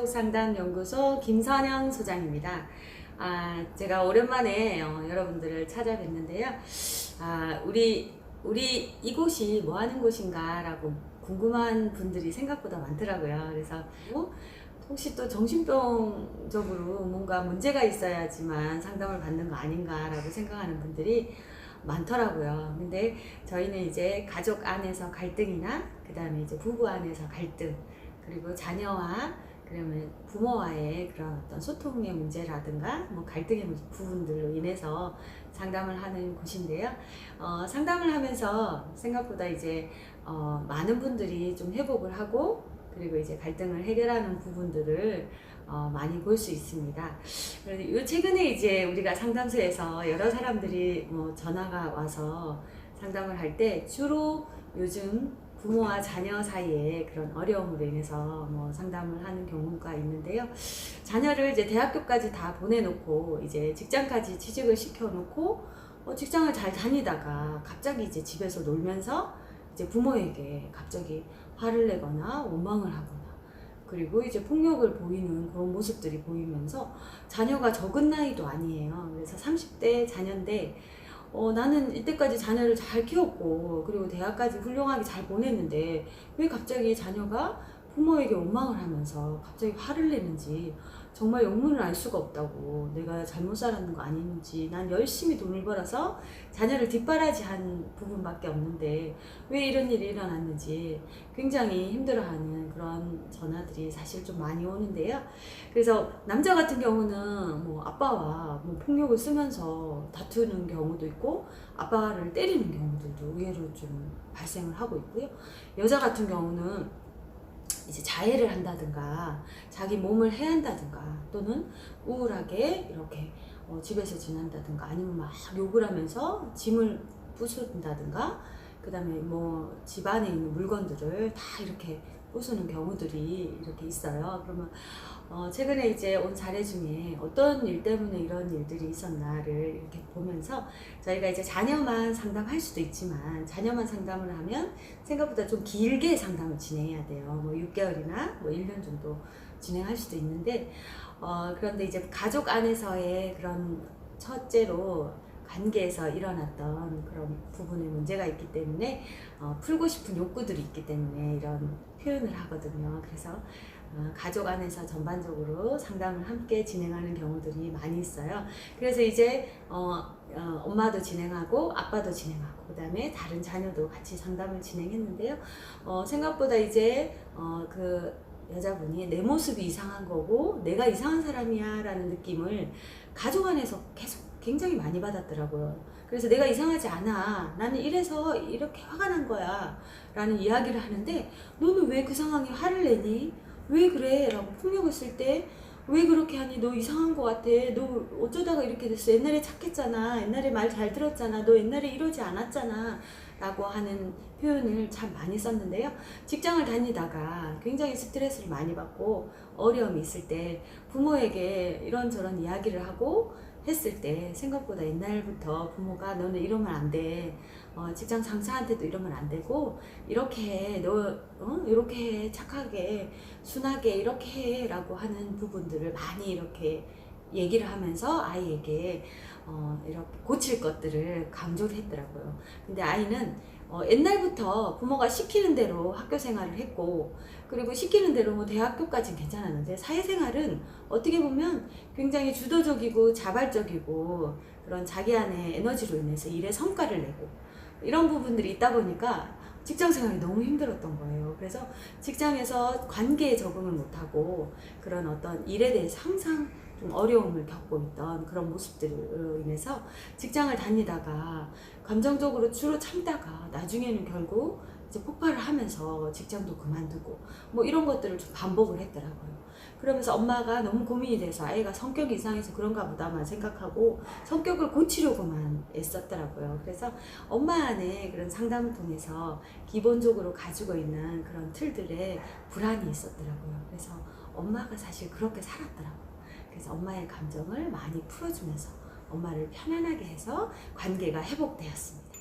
가족상담연구소 김선영 소장입니다. 제가 오랜만에 여러분들을 찾아뵙는데요. 우리 이곳이 뭐 하는 곳인가 라고 궁금한 분들이 생각보다 많더라고요. 그래서 혹시 또 정신병적으로 뭔가 문제가 있어야지만 상담을 받는 거 아닌가 라고 생각하는 분들이 많더라고요. 근데 저희는 이제 가족 안에서 갈등이나 그 다음에 이제 부부 안에서 갈등, 그리고 자녀와 그러면 부모와의 그런 어떤 소통의 문제라든가 뭐 갈등의 부분들로 인해서 상담을 하는 곳인데요. 상담을 하면서 생각보다 이제 많은 분들이 좀 회복을 하고, 그리고 이제 갈등을 해결하는 부분들을 많이 볼 수 있습니다. 그래서 최근에 이제 우리가 상담소에서 여러 사람들이 뭐 전화가 와서 상담을 할 때 주로 요즘 부모와 자녀 사이에 그런 어려움으로 인해서 뭐 상담을 하는 경우가 있는데요. 자녀를 이제 대학교까지 다 보내놓고 이제 직장까지 취직을 시켜놓고 직장을 잘 다니다가 갑자기 이제 집에서 놀면서 이제 부모에게 갑자기 화를 내거나 원망을 하거나, 그리고 이제 폭력을 보이는 그런 모습들이 보이면서 자녀가 적은 나이도 아니에요. 그래서 30대 자녀인데 나는 이때까지 자녀를 잘 키웠고 그리고 대학까지 훌륭하게 잘 보냈는데 왜 갑자기 자녀가 부모에게 원망을 하면서 갑자기 화를 내는지 정말 영문을 알 수가 없다고, 내가 잘못 살았는 거 아닌지, 난 열심히 돈을 벌어서 자녀를 뒷바라지한 부분밖에 없는데 왜 이런 일이 일어났는지 굉장히 힘들어하는 그런 전화들이 사실 좀 많이 오는데요. 그래서 남자 같은 경우는 뭐 아빠와 뭐 폭력을 쓰면서 다투는 경우도 있고 아빠를 때리는 경우들도 의외로 좀 발생을 하고 있고요. 여자 같은 경우는 이제 자해를 한다든가 자기 몸을 해한다든가 또는 우울하게 이렇게 집에서 지낸다든가 아니면 막 욕을 하면서 짐을 부순다든가, 그 다음에 뭐 집안에 있는 물건들을 다 이렇게 부수는 경우들이 이렇게 있어요. 그러면 최근에 이제 온 사례 중에 어떤 일 때문에 이런 일들이 있었나를 이렇게 보면서 저희가 이제 자녀만 상담할 수도 있지만 자녀만 상담을 하면 생각보다 좀 길게 상담을 진행해야 돼요. 뭐 6개월이나 뭐 1년 정도 진행할 수도 있는데 그런데 이제 가족 안에서의 그런 첫째로 관계에서 일어났던 그런 부분에 문제가 있기 때문에 풀고 싶은 욕구들이 있기 때문에 이런 표현을 하거든요. 그래서 가족 안에서 전반적으로 상담을 함께 진행하는 경우들이 많이 있어요. 그래서 이제 엄마도 진행하고 아빠도 진행하고 그 다음에 다른 자녀도 같이 상담을 진행했는데요. 생각보다 이제 그 여자분이 내 모습이 이상한 거고 내가 이상한 사람이야 라는 느낌을 가족 안에서 계속 굉장히 많이 받았더라고요. 그래서 내가 이상하지 않아, 나는 이래서 이렇게 화가 난 거야 라는 이야기를 하는데 너는 왜 그 상황에 화를 내니? 왜 그래? 라고 폭력을 쓸 때 왜 그렇게 하니? 너 이상한 거 같아. 너 어쩌다가 이렇게 됐어. 옛날에 착했잖아. 옛날에 말 잘 들었잖아. 너 옛날에 이러지 않았잖아 라고 하는 표현을 참 많이 썼는데요. 직장을 다니다가 굉장히 스트레스를 많이 받고 어려움이 있을 때 부모에게 이런저런 이야기를 하고 했을 때 생각보다 옛날부터 부모가 너는 이러면 안 돼. 직장 상사한테도 이러면 안 되고 이렇게 해. 너 이렇게 해. 착하게 순하게 이렇게 해 라고 하는 부분들을 많이 이렇게 얘기를 하면서 아이에게 이렇게 고칠 것들을 강조를 했더라고요. 근데 아이는 옛날부터 부모가 시키는 대로 학교 생활을 했고 그리고 시키는 대로 뭐 대학교까지는 괜찮았는데 사회생활은 어떻게 보면 굉장히 주도적이고 자발적이고 그런 자기 안의 에너지로 인해서 일에 성과를 내고 이런 부분들이 있다 보니까 직장 생활이 너무 힘들었던 거예요. 그래서 직장에서 관계에 적응을 못하고 그런 어떤 일에 대해서 항상 좀 어려움을 겪고 있던 그런 모습들로 인해서 직장을 다니다가 감정적으로 주로 참다가 나중에는 결국 이제 폭발을 하면서 직장도 그만두고 뭐 이런 것들을 좀 반복을 했더라고요. 그러면서 엄마가 너무 고민이 돼서 아이가 성격이 이상해서 그런가 보다만 생각하고 성격을 고치려고만 애썼더라고요. 그래서 엄마 안에 그런 상담을 통해서 기본적으로 가지고 있는 그런 틀들에 불안이 있었더라고요. 그래서 엄마가 사실 그렇게 살았더라고요. 그래서 엄마의 감정을 많이 풀어주면서 엄마를 편안하게 해서 관계가 회복되었습니다.